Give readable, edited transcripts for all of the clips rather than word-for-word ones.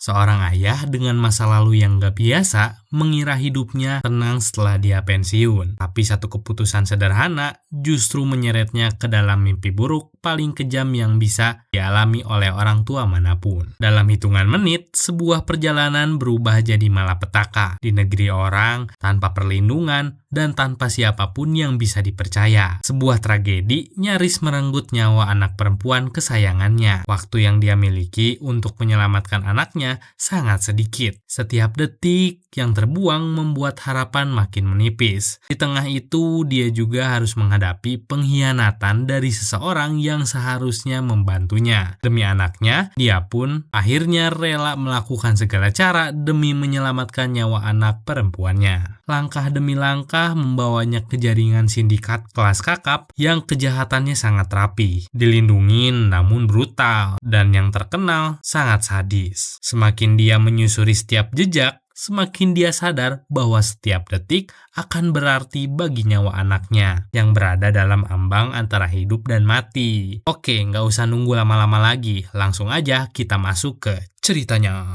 Seorang ayah dengan masa lalu yang gak biasa mengira hidupnya tenang setelah dia pensiun. Tapi satu keputusan sederhana justru menyeretnya ke dalam mimpi buruk paling kejam yang bisa dialami oleh orang tua manapun. Dalam hitungan menit, sebuah perjalanan berubah jadi malapetaka di negeri orang, tanpa perlindungan, dan tanpa siapapun yang bisa dipercaya. Sebuah tragedi nyaris merenggut nyawa anak perempuan kesayangannya. Waktu yang dia miliki untuk menyelamatkan anaknya sangat sedikit. Setiap detik yang terbuang membuat harapan makin menipis. Di tengah itu, dia juga harus menghadapi pengkhianatan dari seseorang yang seharusnya membantunya. Demi anaknya, dia pun akhirnya rela melakukan segala cara demi menyelamatkan nyawa anak perempuannya. Langkah demi langkah membawanya ke jaringan sindikat kelas kakap yang kejahatannya sangat rapi, dilindungin namun brutal, dan yang terkenal sangat sadis. Semakin dia menyusuri setiap jejak, semakin dia sadar bahwa setiap detik akan berarti bagi nyawa anaknya yang berada dalam ambang antara hidup dan mati. Oke, nggak usah nunggu lama-lama lagi, langsung aja kita masuk ke ceritanya.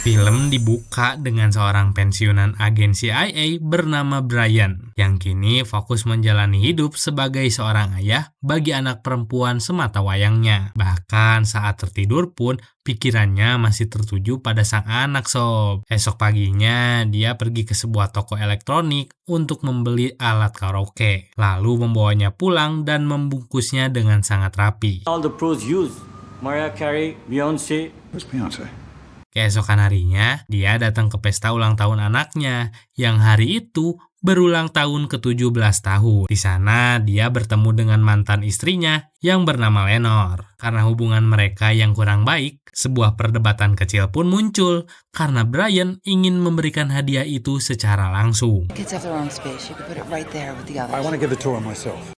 Film dibuka dengan seorang pensiunan agen CIA bernama Brian yang kini fokus menjalani hidup sebagai seorang ayah bagi anak perempuan semata wayangnya. Bahkan saat tertidur pun pikirannya masih tertuju pada sang anak sob. Esok paginya dia pergi ke sebuah toko elektronik untuk membeli alat karaoke, lalu membawanya pulang dan membungkusnya dengan sangat rapi. All the pros use Mariah Carey, Beyonce. Who's Beyonce? Keesokan harinya, dia datang ke pesta ulang tahun anaknya, yang hari itu berulang tahun ke-17 tahun. Di sana, dia bertemu dengan mantan istrinya yang bernama Lenore. Karena hubungan mereka yang kurang baik, sebuah perdebatan kecil pun muncul karena Brian ingin memberikan hadiah itu secara langsung.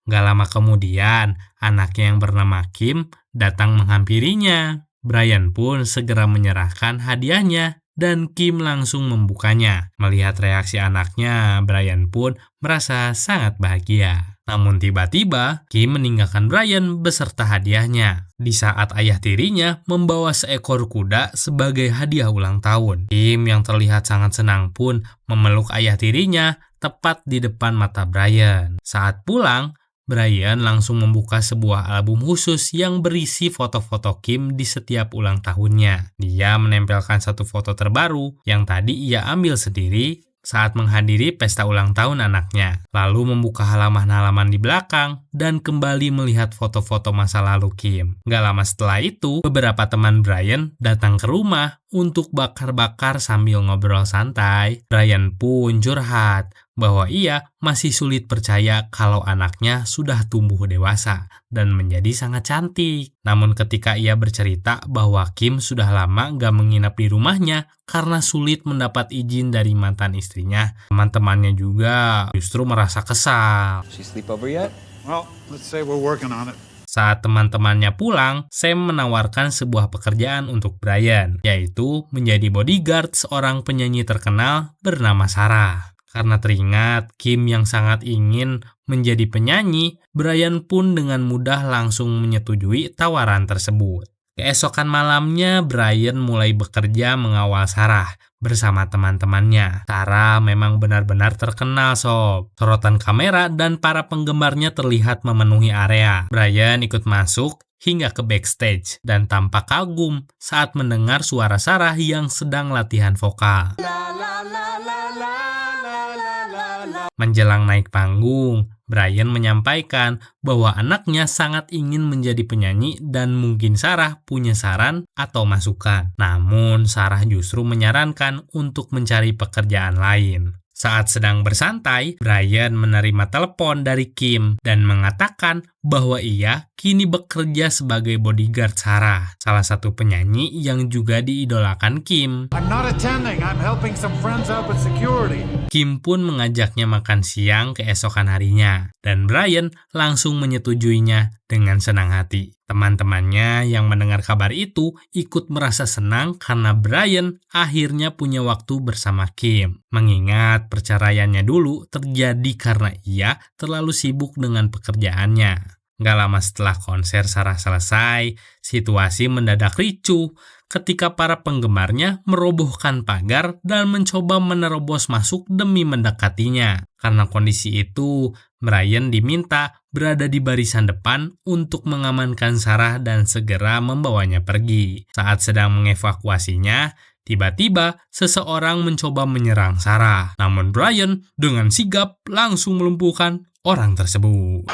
Gak lama kemudian, anaknya yang bernama Kim datang menghampirinya. Brian pun segera menyerahkan hadiahnya dan Kim langsung membukanya. Melihat reaksi anaknya, Brian pun merasa sangat bahagia. Namun tiba-tiba, Kim meninggalkan Brian beserta hadiahnya. Di saat ayah tirinya membawa seekor kuda sebagai hadiah ulang tahun. Kim yang terlihat sangat senang pun memeluk ayah tirinya tepat di depan mata Brian. Saat pulang, Brian langsung membuka sebuah album khusus yang berisi foto-foto Kim di setiap ulang tahunnya. Dia menempelkan satu foto terbaru yang tadi ia ambil sendiri saat menghadiri pesta ulang tahun anaknya. Lalu membuka halaman-halaman di belakang dan kembali melihat foto-foto masa lalu Kim. Gak lama setelah itu, beberapa teman Brian datang ke rumah untuk bakar-bakar sambil ngobrol santai. Brian pun curhat bahwa ia masih sulit percaya kalau anaknya sudah tumbuh dewasa dan menjadi sangat cantik. Namun ketika ia bercerita bahwa Kim sudah lama gak menginap di rumahnya karena sulit mendapat izin dari mantan istrinya, teman-temannya juga justru merasa kesal. She sleep over yet? Well, let's say we're working on it. Saat teman-temannya pulang, Sam menawarkan sebuah pekerjaan untuk Brian, yaitu menjadi bodyguard seorang penyanyi terkenal bernama Sarah. Karena teringat Kim yang sangat ingin menjadi penyanyi, Brian pun dengan mudah langsung menyetujui tawaran tersebut. Keesokan malamnya, Brian mulai bekerja mengawal Sarah bersama teman-temannya. Sarah memang benar-benar terkenal sob. Sorotan kamera dan para penggemarnya terlihat memenuhi area. Brian ikut masuk hingga ke backstage dan tampak kagum saat mendengar suara Sarah yang sedang latihan vokal. Menjelang naik panggung, Brian menyampaikan bahwa anaknya sangat ingin menjadi penyanyi dan mungkin Sarah punya saran atau masukan. Namun Sarah justru menyarankan untuk mencari pekerjaan lain. Saat sedang bersantai, Brian menerima telepon dari Kim dan mengatakan bahwa ia kini bekerja sebagai bodyguard Sarah, salah satu penyanyi yang juga diidolakan Kim. I'm not attending. I'm helping some friends out with security. Kim pun mengajaknya makan siang keesokan harinya, dan Brian langsung menyetujuinya dengan senang hati. Teman-temannya yang mendengar kabar itu ikut merasa senang karena Brian akhirnya punya waktu bersama Kim. Mengingat perceraiannya dulu terjadi karena ia terlalu sibuk dengan pekerjaannya. Gak lama setelah konser Sarah selesai, situasi mendadak ricuh ketika para penggemarnya merobohkan pagar dan mencoba menerobos masuk demi mendekatinya. Karena kondisi itu, Brian diminta berada di barisan depan untuk mengamankan Sarah dan segera membawanya pergi. Saat sedang mengevakuasinya, tiba-tiba seseorang mencoba menyerang Sarah. Namun Brian dengan sigap langsung melumpuhkan orang tersebut.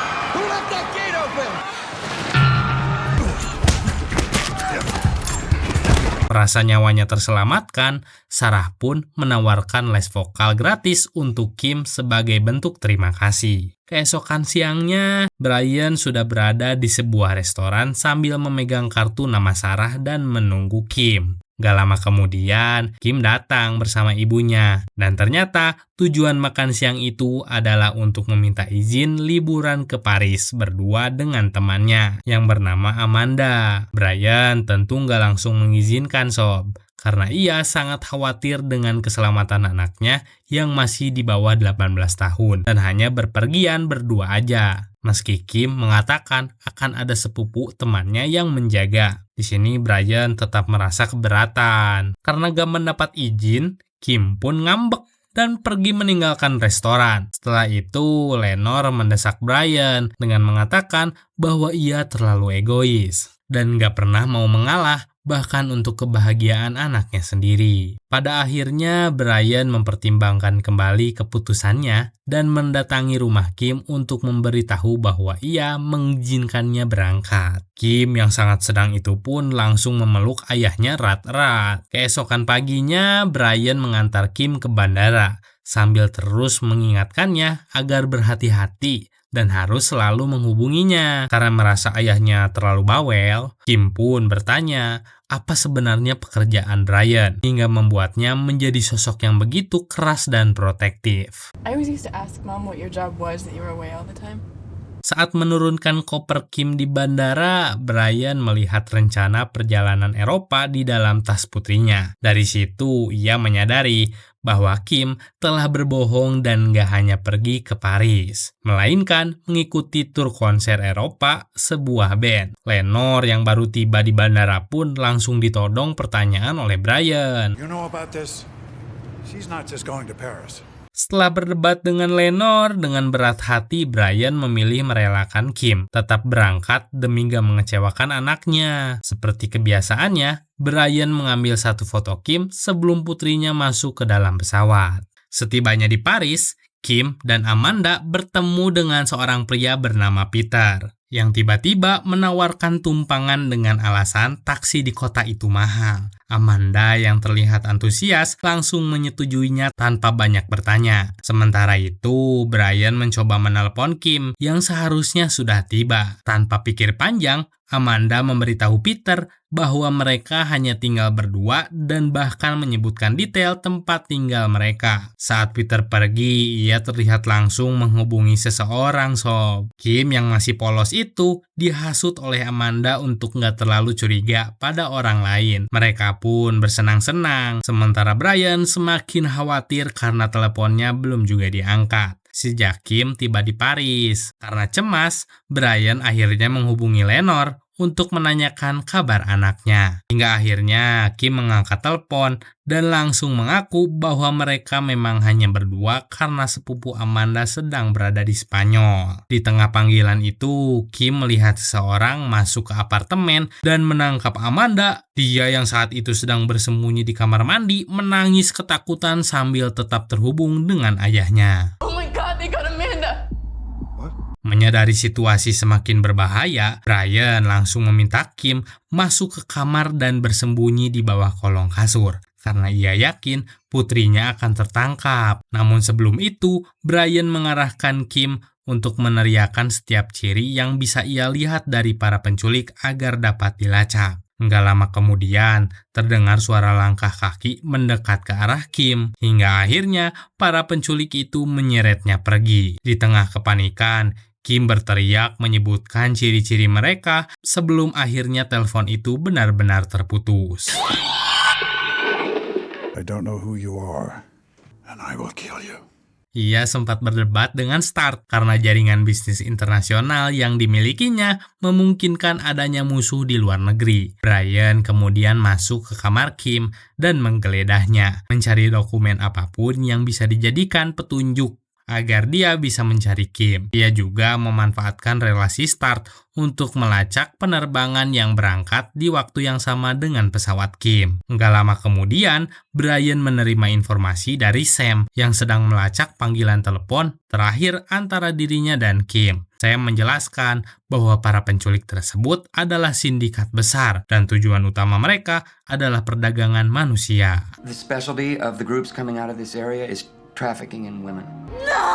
Merasa nyawanya terselamatkan, Sarah pun menawarkan les vokal gratis untuk Kim sebagai bentuk terima kasih. Keesokan siangnya, Brian sudah berada di sebuah restoran sambil memegang kartu nama Sarah dan menunggu Kim. Gak lama kemudian, Kim datang bersama ibunya. Dan ternyata tujuan makan siang itu adalah untuk meminta izin liburan ke Paris berdua dengan temannya yang bernama Amanda. Brian tentu gak langsung mengizinkan sob, karena ia sangat khawatir dengan keselamatan anaknya yang masih di bawah 18 tahun dan hanya berpergian berdua aja. Meski Kim mengatakan akan ada sepupu temannya yang menjaga. Di sini Brian tetap merasa keberatan. Karena gak mendapat izin, Kim pun ngambek dan pergi meninggalkan restoran. Setelah itu, Lenore mendesak Brian dengan mengatakan bahwa ia terlalu egois dan gak pernah mau mengalah, bahkan untuk kebahagiaan anaknya sendiri. Pada akhirnya, Brian mempertimbangkan kembali keputusannya dan mendatangi rumah Kim untuk memberitahu bahwa ia mengizinkannya berangkat. Kim yang sangat sedang itu pun langsung memeluk ayahnya erat-erat. Keesokan paginya, Brian mengantar Kim ke bandara sambil terus mengingatkannya agar berhati-hati dan harus selalu menghubunginya. Karena merasa ayahnya terlalu bawel, Kim pun bertanya apa sebenarnya pekerjaan Brian hingga membuatnya menjadi sosok yang begitu keras dan protektif. I always used to ask Mom what your job was that you were away all the time. Saat menurunkan koper Kim di bandara, Brian melihat rencana perjalanan Eropa di dalam tas putrinya. Dari situ, ia menyadari bahwa Kim telah berbohong dan gak hanya pergi ke Paris, melainkan mengikuti tur konser Eropa sebuah band. Lenore yang baru tiba di bandara pun langsung ditodong pertanyaan oleh Brian. You know about this? She's not just going to Paris. Setelah berdebat dengan Lenore, dengan berat hati Brian memilih merelakan Kim tetap berangkat demi gak mengecewakan anaknya. Seperti kebiasaannya, Brian mengambil satu foto Kim sebelum putrinya masuk ke dalam pesawat. Setibanya di Paris, Kim dan Amanda bertemu dengan seorang pria bernama Peter yang tiba-tiba menawarkan tumpangan dengan alasan taksi di kota itu mahal. Amanda yang terlihat antusias langsung menyetujuinya tanpa banyak bertanya. Sementara itu, Brian mencoba menelpon Kim yang seharusnya sudah tiba. Tanpa pikir panjang, Amanda memberitahu Peter bahwa mereka hanya tinggal berdua dan bahkan menyebutkan detail tempat tinggal mereka. Saat Peter pergi, ia terlihat langsung menghubungi seseorang sob. Kim yang masih polos itu dihasut oleh Amanda untuk gak terlalu curiga pada orang lain. Mereka pun bersenang-senang, sementara Brian semakin khawatir karena teleponnya belum juga diangkat. Sejak Kim tiba di Paris. Karena cemas, Brian akhirnya menghubungi Lenore untuk menanyakan kabar anaknya. Hingga akhirnya Kim mengangkat telepon dan langsung mengaku bahwa mereka memang hanya berdua karena sepupu Amanda sedang berada di Spanyol. Di tengah panggilan itu, Kim melihat seseorang masuk ke apartemen dan menangkap Amanda. Dia yang saat itu sedang bersembunyi di kamar mandi menangis ketakutan sambil tetap terhubung dengan ayahnya. Oh my God, they got Amanda! Menyadari situasi semakin berbahaya, Brian langsung meminta Kim masuk ke kamar dan bersembunyi di bawah kolong kasur karena ia yakin putrinya akan tertangkap. Namun sebelum itu, Brian mengarahkan Kim untuk meneriakkan setiap ciri yang bisa ia lihat dari para penculik agar dapat dilacak. Enggak lama kemudian, terdengar suara langkah kaki mendekat ke arah Kim, hingga akhirnya para penculik itu menyeretnya pergi. Di tengah kepanikan, Kim berteriak menyebutkan ciri-ciri mereka sebelum akhirnya telepon itu benar-benar terputus. I don't know who you are, and I will kill you. Ia sempat berdebat dengan Stark karena jaringan bisnis internasional yang dimilikinya memungkinkan adanya musuh di luar negeri. Brian kemudian masuk ke kamar Kim dan menggeledahnya, mencari dokumen apapun yang bisa dijadikan petunjuk agar dia bisa mencari Kim. Dia juga memanfaatkan relasi Stark untuk melacak penerbangan yang berangkat di waktu yang sama dengan pesawat Kim. Nggak lama kemudian, Brian menerima informasi dari Sam yang sedang melacak panggilan telepon terakhir antara dirinya dan Kim. Sam menjelaskan bahwa para penculik tersebut adalah sindikat besar dan tujuan utama mereka adalah perdagangan manusia. The specialty of the groups coming out of this area is trafficking in women. No.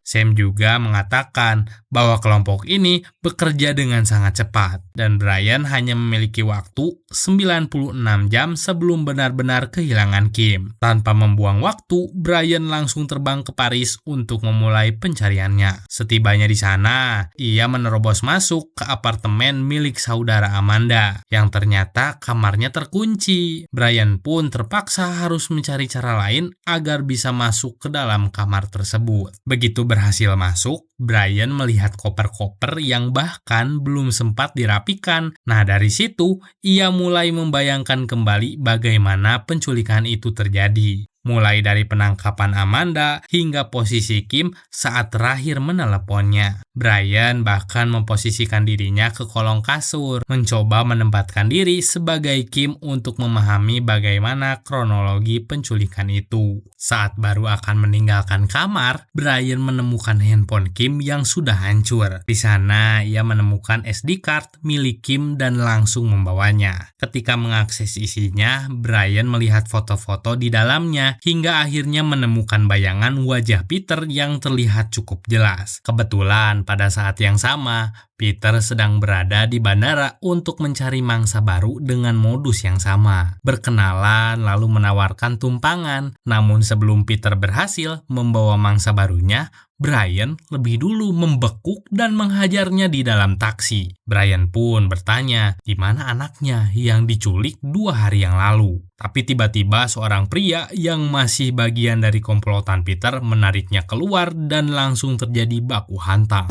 Sam juga mengatakan bahwa kelompok ini bekerja dengan sangat cepat dan Brian hanya memiliki waktu 96 jam sebelum benar-benar kehilangan Kim. Tanpa membuang waktu, Brian langsung terbang ke Paris untuk memulai pencariannya. Setibanya di sana, ia menerobos masuk ke apartemen milik saudara Amanda yang ternyata kamarnya terkunci. Brian pun terpaksa harus mencari cara lain agar bisa masuk ke dalam kamar tersebut. Begitu berhasil masuk, Brian melihat koper-koper yang bahkan belum sempat dirapikan. Nah, dari situ ia mulai membayangkan kembali bagaimana penculikan itu terjadi. Mulai dari penangkapan Amanda hingga posisi Kim saat terakhir meneleponnya. Brian bahkan memposisikan dirinya ke kolong kasur, mencoba menempatkan diri sebagai Kim untuk memahami bagaimana kronologi penculikan itu. Saat baru akan meninggalkan kamar, Brian menemukan handphone Kim yang sudah hancur. Di sana, ia menemukan SD card milik Kim dan langsung membawanya. Ketika mengakses isinya, Brian melihat foto-foto di dalamnya hingga akhirnya menemukan bayangan wajah Peter yang terlihat cukup jelas. Kebetulan pada saat yang sama, Peter sedang berada di bandara untuk mencari mangsa baru dengan modus yang sama. Berkenalan lalu menawarkan tumpangan, namun sebelum Peter berhasil membawa mangsa barunya, Brian lebih dulu membekuk dan menghajarnya di dalam taksi. Brian pun bertanya di mana anaknya yang diculik 2 hari yang lalu. Tapi tiba-tiba seorang pria yang masih bagian dari komplotan Peter menariknya keluar dan langsung terjadi baku hantam.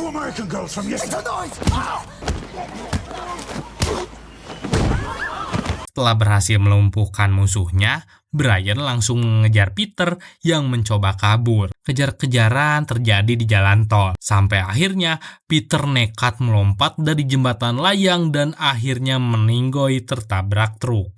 Setelah berhasil melumpuhkan musuhnya, Brian langsung mengejar Peter yang mencoba kabur. Kejar-kejaran terjadi di jalan tol. Sampai akhirnya Peter nekat melompat dari jembatan layang dan akhirnya meninggoy tertabrak truk.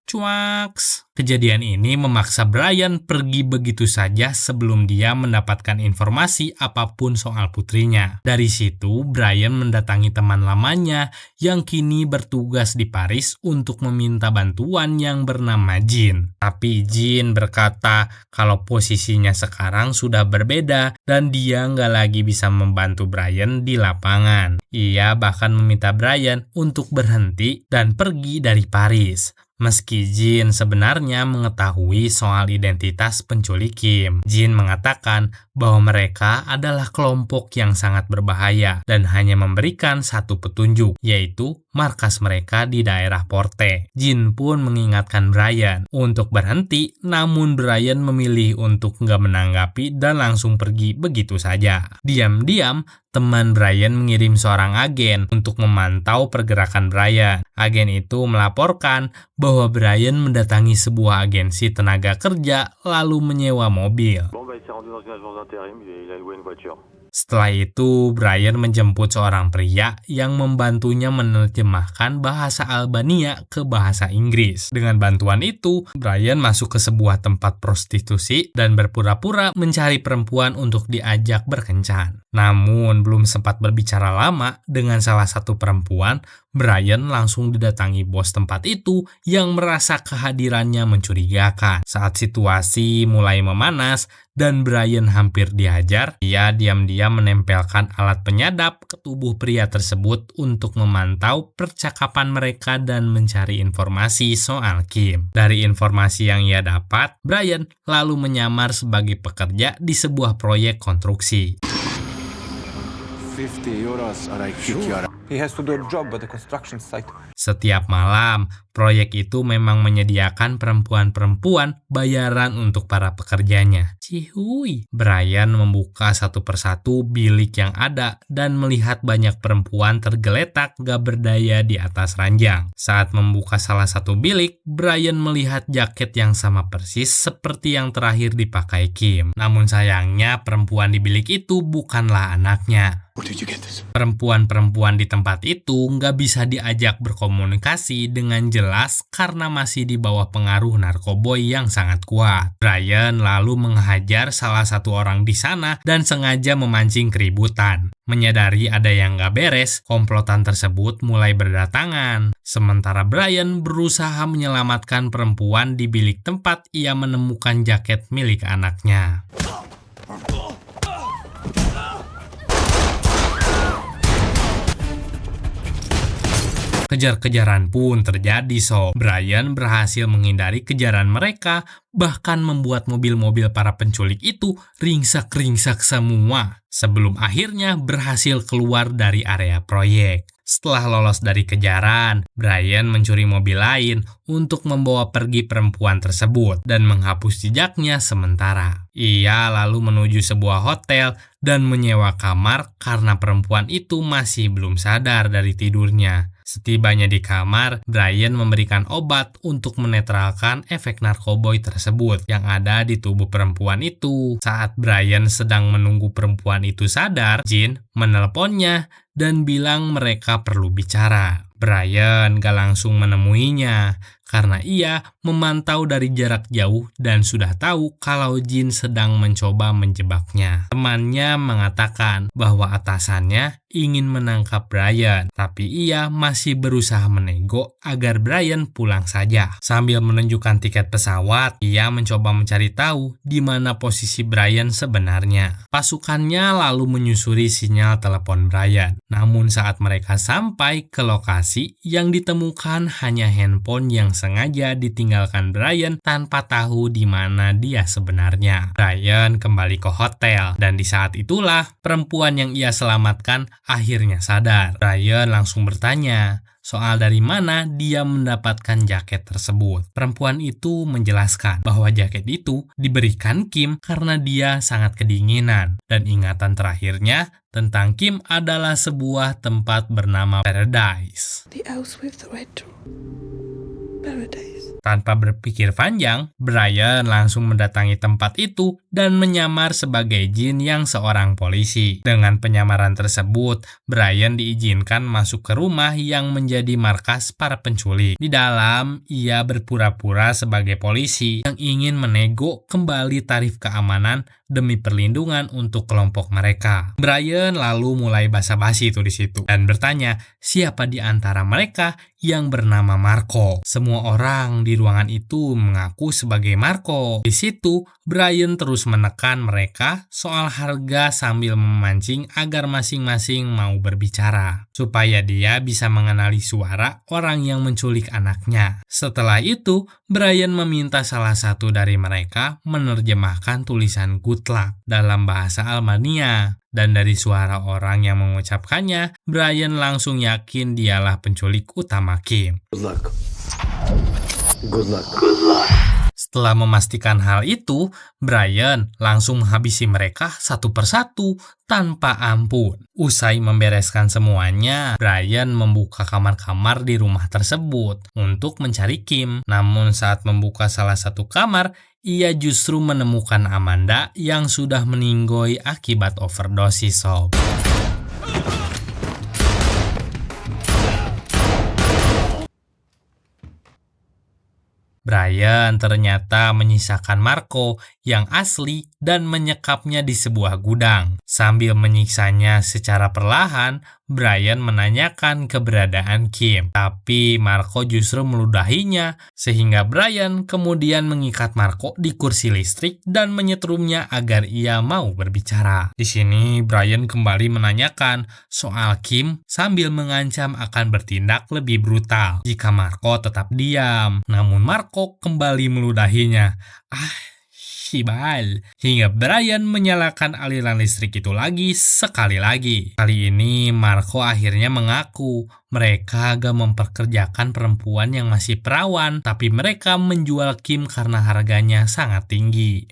Cuaks. Kejadian ini memaksa Brian pergi begitu saja sebelum dia mendapatkan informasi apapun soal putrinya. Dari situ, Brian mendatangi teman lamanya yang kini bertugas di Paris untuk meminta bantuan yang bernama Jean. Tapi Jean berkata kalau posisinya sekarang sudah berbeda dan dia nggak lagi bisa membantu Brian di lapangan. Ia bahkan meminta Brian untuk berhenti dan pergi dari Paris. Meski Jean sebenarnya mengetahui soal identitas penculik Kim, Jean mengatakan bahwa mereka adalah kelompok yang sangat berbahaya dan hanya memberikan satu petunjuk, yaitu markas mereka di daerah Porte. Jean pun mengingatkan Brian untuk berhenti, namun Brian memilih untuk nggak menanggapi dan langsung pergi begitu saja. Diam-diam, teman Brian mengirim seorang agen untuk memantau pergerakan Brian. Agen itu melaporkan bahwa Brian mendatangi sebuah agensi tenaga kerja lalu menyewa mobil. Setelah itu, Brian menjemput seorang pria yang membantunya menerjemahkan bahasa Albania ke bahasa Inggris. Dengan bantuan itu, Brian masuk ke sebuah tempat prostitusi dan berpura-pura mencari perempuan untuk diajak berkencan. Namun, belum sempat berbicara lama dengan salah satu perempuan, Brian langsung didatangi bos tempat itu yang merasa kehadirannya mencurigakan. Saat situasi mulai memanas dan Brian hampir dihajar, ia diam-diam menempelkan alat penyadap ke tubuh pria tersebut untuk memantau percakapan mereka dan mencari informasi soal Kim. Dari informasi yang ia dapat, Brian lalu menyamar sebagai pekerja di sebuah proyek konstruksi. 50 euros or I kick you out. He has to do a job at the construction site. Setiap malam, proyek itu memang menyediakan perempuan-perempuan bayaran untuk para pekerjanya. Cihuy. Brian membuka satu persatu bilik yang ada dan melihat banyak perempuan tergeletak gak berdaya di atas ranjang. Saat membuka salah satu bilik, Brian melihat jaket yang sama persis seperti yang terakhir dipakai Kim. Namun sayangnya perempuan di bilik itu bukanlah anaknya. Perempuan-perempuan di tempat itu nggak bisa diajak berkomunikasi dengan jelas karena masih di bawah pengaruh narkoboy yang sangat kuat. Brian lalu menghajar salah satu orang di sana dan sengaja memancing keributan. Menyadari ada yang nggak beres, komplotan tersebut mulai berdatangan. Sementara Brian berusaha menyelamatkan perempuan di bilik tempat ia menemukan jaket milik anaknya. Kejar-kejaran pun terjadi sob. Brian berhasil menghindari kejaran mereka, bahkan membuat mobil-mobil para penculik itu ringsak-ringsak semua. Sebelum akhirnya berhasil keluar dari area proyek. Setelah lolos dari kejaran, Brian mencuri mobil lain untuk membawa pergi perempuan tersebut dan menghapus jejaknya sementara. Ia lalu menuju sebuah hotel dan menyewa kamar karena perempuan itu masih belum sadar dari tidurnya. Setibanya di kamar, Brian memberikan obat untuk menetralkan efek narkoboy tersebut yang ada di tubuh perempuan itu. Saat Brian sedang menunggu perempuan itu sadar, Jin menelponnya dan bilang mereka perlu bicara. Brian gak langsung menemuinya karena ia memantau dari jarak jauh dan sudah tahu kalau Jin sedang mencoba menjebaknya. Temannya mengatakan bahwa atasannya ingin menangkap Brian, tapi ia masih berusaha menego agar Brian pulang saja. Sambil menunjukkan tiket pesawat, ia mencoba mencari tahu di mana posisi Brian sebenarnya. Pasukannya lalu menyusuri sinyal telepon Brian. Namun saat mereka sampai ke lokasi, yang ditemukan hanya handphone yang sengaja ditinggalkan Brian tanpa tahu di mana dia sebenarnya. Brian kembali ke hotel dan di saat itulah perempuan yang ia selamatkan akhirnya sadar. Brian langsung bertanya soal dari mana dia mendapatkan jaket tersebut. Perempuan itu menjelaskan bahwa jaket itu diberikan Kim karena dia sangat kedinginan dan ingatan terakhirnya tentang Kim adalah sebuah tempat bernama Paradise. The house with the red door. Paradise. Tanpa berpikir panjang, Brian langsung mendatangi tempat itu dan menyamar sebagai Jin yang seorang polisi. Dengan penyamaran tersebut, Brian diizinkan masuk ke rumah yang menjadi markas para penculik. Di dalam, ia berpura-pura sebagai polisi yang ingin menego kembali tarif keamanan demi perlindungan untuk kelompok mereka. Brian lalu mulai basa-basi di situ dan bertanya siapa di antara mereka yang bernama Marco. Semua orang di ruangan itu mengaku sebagai Marco. Di situ, Brian terus menekan mereka soal harga sambil memancing agar masing-masing mau berbicara, supaya dia bisa mengenali suara orang yang menculik anaknya. Setelah itu, Brian meminta salah satu dari mereka menerjemahkan tulisan good luck dalam bahasa Albania. Dan dari suara orang yang mengucapkannya, Brian langsung yakin dialah penculik utama Kim. Good luck. Good luck. Setelah memastikan hal itu, Brian langsung menghabisi mereka satu persatu tanpa ampun. Usai membereskan semuanya, Brian membuka kamar-kamar di rumah tersebut untuk mencari Kim. Namun saat membuka salah satu kamar, ia justru menemukan Amanda yang sudah meninggoy akibat overdosis sob. Brian ternyata menyisakan Marco yang asli dan menyekapnya di sebuah gudang. Sambil menyiksanya secara perlahan, Brian menanyakan keberadaan Kim. Tapi Marco justru meludahinya, sehingga Brian kemudian mengikat Marco di kursi listrik dan menyetrumnya agar ia mau berbicara. Di sini Brian kembali menanyakan soal Kim sambil mengancam akan bertindak lebih brutal jika Marco tetap diam. Namun Marco kembali meludahinya. Shibal, hingga Brian menyalakan aliran listrik itu lagi sekali lagi. Kali ini Marco akhirnya mengaku mereka gak memperkerjakan perempuan yang masih perawan, tapi mereka menjual Kim karena harganya sangat tinggi.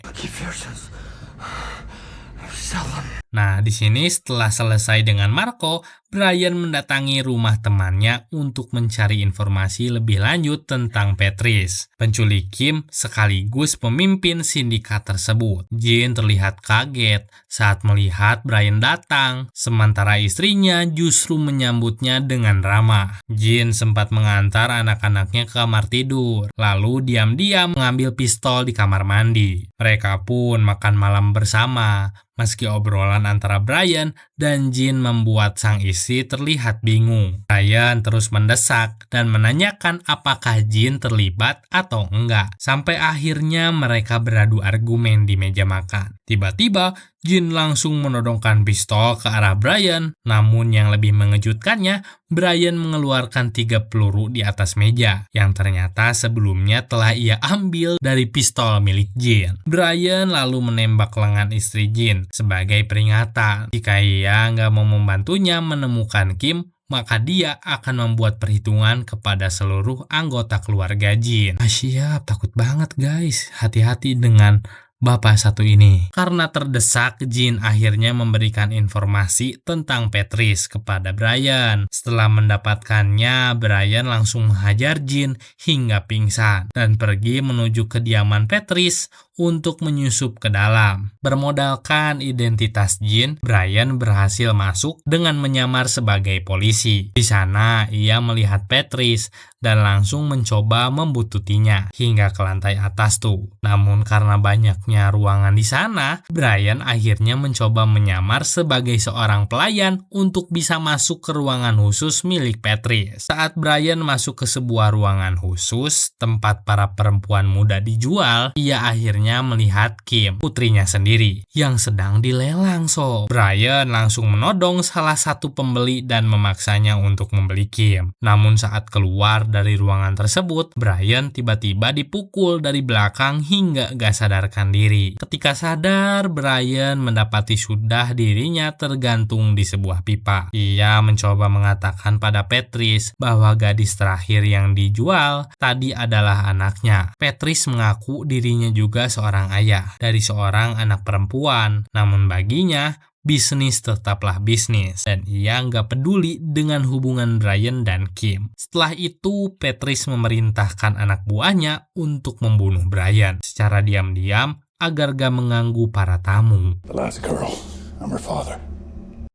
Nah, di sini setelah selesai dengan Marco, Brian mendatangi rumah temannya untuk mencari informasi lebih lanjut tentang Patrice, penculik Kim sekaligus pemimpin sindikat tersebut. Jin terlihat kaget saat melihat Brian datang, sementara istrinya justru menyambutnya dengan ramah. Jin sempat mengantar anak-anaknya ke kamar tidur, lalu diam-diam mengambil pistol di kamar mandi. Mereka pun makan malam bersama. Meski obrolan antara Brian dan Jin membuat sang istri terlihat bingung, Brian terus mendesak dan menanyakan apakah Jin terlibat atau enggak. Sampai akhirnya mereka beradu argumen di meja makan. Tiba-tiba Jin langsung menodongkan pistol ke arah Brian. Namun yang lebih mengejutkannya, Brian mengeluarkan 3 peluru di atas meja yang ternyata sebelumnya telah ia ambil dari pistol milik Jin. Brian lalu menembak lengan istri Jin sebagai peringatan. Jika ia nggak mau membantunya menemukan Kim, maka dia akan membuat perhitungan kepada seluruh anggota keluarga Jin. Siap, takut banget guys. Hati-hati dengan bapak satu ini. Karena terdesak, Jin akhirnya memberikan informasi tentang Patrice kepada Brian. Setelah mendapatkannya, Brian langsung menghajar Jin hingga pingsan dan pergi menuju kediaman Patrice untuk menyusup ke dalam. Bermodalkan identitas Jin, Brian berhasil masuk dengan menyamar sebagai polisi. Di sana, ia melihat Patrice dan langsung mencoba membututinya hingga ke lantai atas tuh. Namun karena banyaknya ruangan di sana, Brian akhirnya mencoba menyamar sebagai seorang pelayan untuk bisa masuk ke ruangan khusus milik Patrice. Saat Brian masuk ke sebuah ruangan khusus tempat para perempuan muda dijual, ia akhirnya melihat Kim, putrinya sendiri, yang sedang dilelang. Brian langsung menodong salah satu pembeli dan memaksanya untuk membeli Kim. Namun saat keluar dari ruangan tersebut, Brian tiba-tiba dipukul dari belakang hingga gak sadarkan diri. Ketika sadar, Brian mendapati sudah dirinya tergantung di sebuah pipa. Ia mencoba mengatakan pada Patrice bahwa gadis terakhir yang dijual tadi adalah anaknya. Patrice mengaku dirinya juga seorang ayah dari seorang anak perempuan. Namun baginya, bisnis tetaplah bisnis dan ia nggak peduli dengan hubungan Brian dan Kim. Setelah itu, Patrice memerintahkan anak buahnya untuk membunuh Brian secara diam-diam agar gak mengganggu para tamu. The last girl, I'm her father.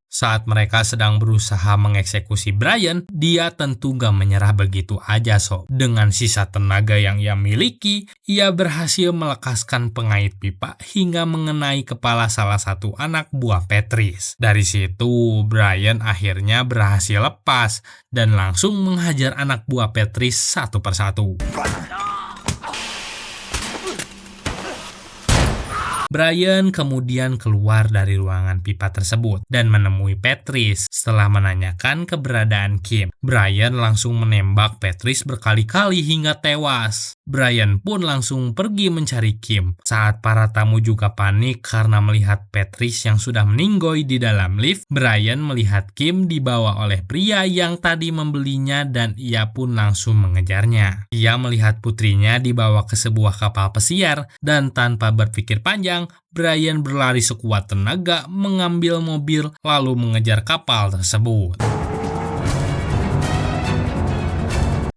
Saat mereka sedang berusaha mengeksekusi Brian, dia tentu gak menyerah begitu aja Dengan sisa tenaga yang ia miliki, ia berhasil melekaskan pengait pipa hingga mengenai kepala salah satu anak buah Patrice. Dari situ, Brian akhirnya berhasil lepas dan langsung menghajar anak buah Patrice satu persatu. Brian kemudian keluar dari ruangan pipa tersebut dan menemui Patrice. Setelah menanyakan keberadaan Kim, Brian langsung menembak Patrice berkali-kali hingga tewas. Brian pun langsung pergi mencari Kim. Saat para tamu juga panik karena melihat Patrice yang sudah meninggoy di dalam lift, Brian melihat Kim dibawa oleh pria yang tadi membelinya dan ia pun langsung mengejarnya. Ia melihat putrinya dibawa ke sebuah kapal pesiar dan tanpa berpikir panjang, Brian berlari sekuat tenaga, mengambil mobil, lalu mengejar kapal tersebut.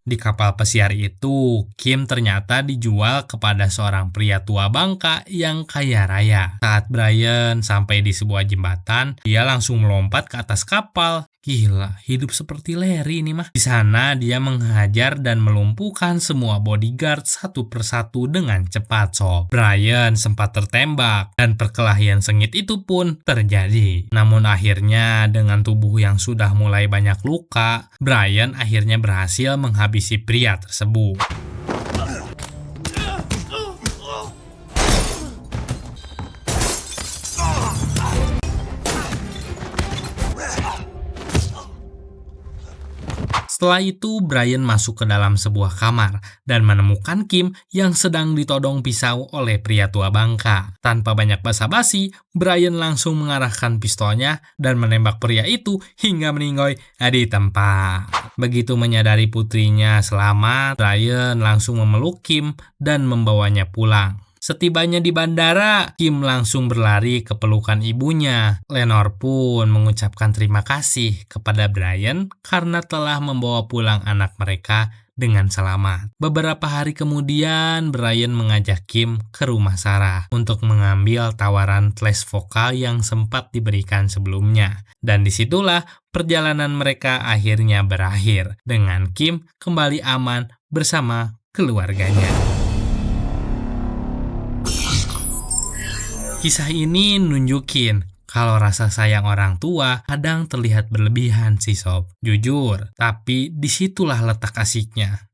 Di kapal pesiar itu, Kim ternyata dijual kepada seorang pria tua bangka yang kaya raya. Saat Brian sampai di sebuah jembatan, dia langsung melompat ke atas kapal. Gila, hidup seperti Larry ini mah. Di sana dia menghajar dan melumpuhkan semua bodyguard satu persatu dengan cepat Brian sempat tertembak dan perkelahian sengit itu pun terjadi. Namun akhirnya dengan tubuh yang sudah mulai banyak luka, Brian akhirnya berhasil menghabisi pria tersebut. Setelah itu, Brian masuk ke dalam sebuah kamar dan menemukan Kim yang sedang ditodong pisau oleh pria tua bangka. Tanpa banyak basa-basi, Brian langsung mengarahkan pistolnya dan menembak pria itu hingga meninggoy di tempat. Begitu menyadari putrinya selamat, Brian langsung memeluk Kim dan membawanya pulang. Setibanya di bandara, Kim langsung berlari ke pelukan ibunya. Lenore pun mengucapkan terima kasih kepada Brian karena telah membawa pulang anak mereka dengan selamat. Beberapa hari kemudian, Brian mengajak Kim ke rumah Sarah untuk mengambil tawaran les vokal yang sempat diberikan sebelumnya. Dan disitulah perjalanan mereka akhirnya berakhir dengan Kim kembali aman bersama keluarganya. Kisah ini nunjukin kalau rasa sayang orang tua kadang terlihat berlebihan sih sob. Jujur, tapi disitulah letak asiknya.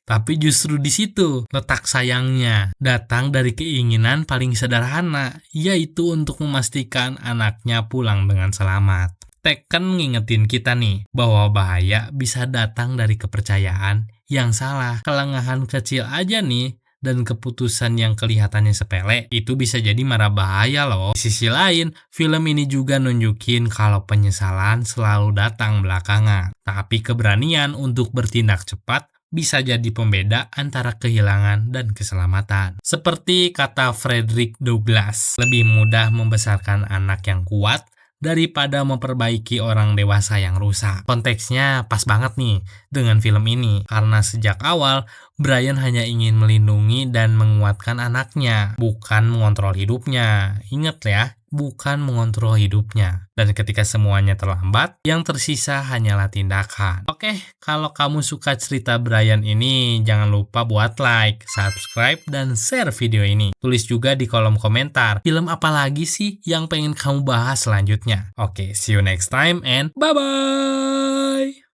Tapi justru di situ letak sayangnya. Datang dari keinginan paling sederhana, yaitu untuk memastikan anaknya pulang dengan selamat. Tekken ngingetin kita nih, bahwa bahaya bisa datang dari kepercayaan yang salah. Kelengahan kecil aja nih, dan keputusan yang kelihatannya sepele, itu bisa jadi marah bahaya loh. Di sisi lain, film ini juga nunjukin kalau penyesalan selalu datang belakangan. Tapi keberanian untuk bertindak cepat bisa jadi pembeda antara kehilangan dan keselamatan. Seperti kata Frederick Douglass, lebih mudah membesarkan anak yang kuat daripada memperbaiki orang dewasa yang rusak. Konteksnya pas banget nih dengan film ini, karena sejak awal Brian hanya ingin melindungi dan menguatkan anaknya, bukan mengontrol hidupnya. Ingat ya, bukan mengontrol hidupnya. Dan ketika semuanya terlambat, yang tersisa hanyalah tindakan. Oke, kalau kamu suka cerita Brian ini, jangan lupa buat like, subscribe, dan share video ini. Tulis juga di kolom komentar, film apa lagi sih yang pengen kamu bahas selanjutnya. Oke, see you next time and bye-bye!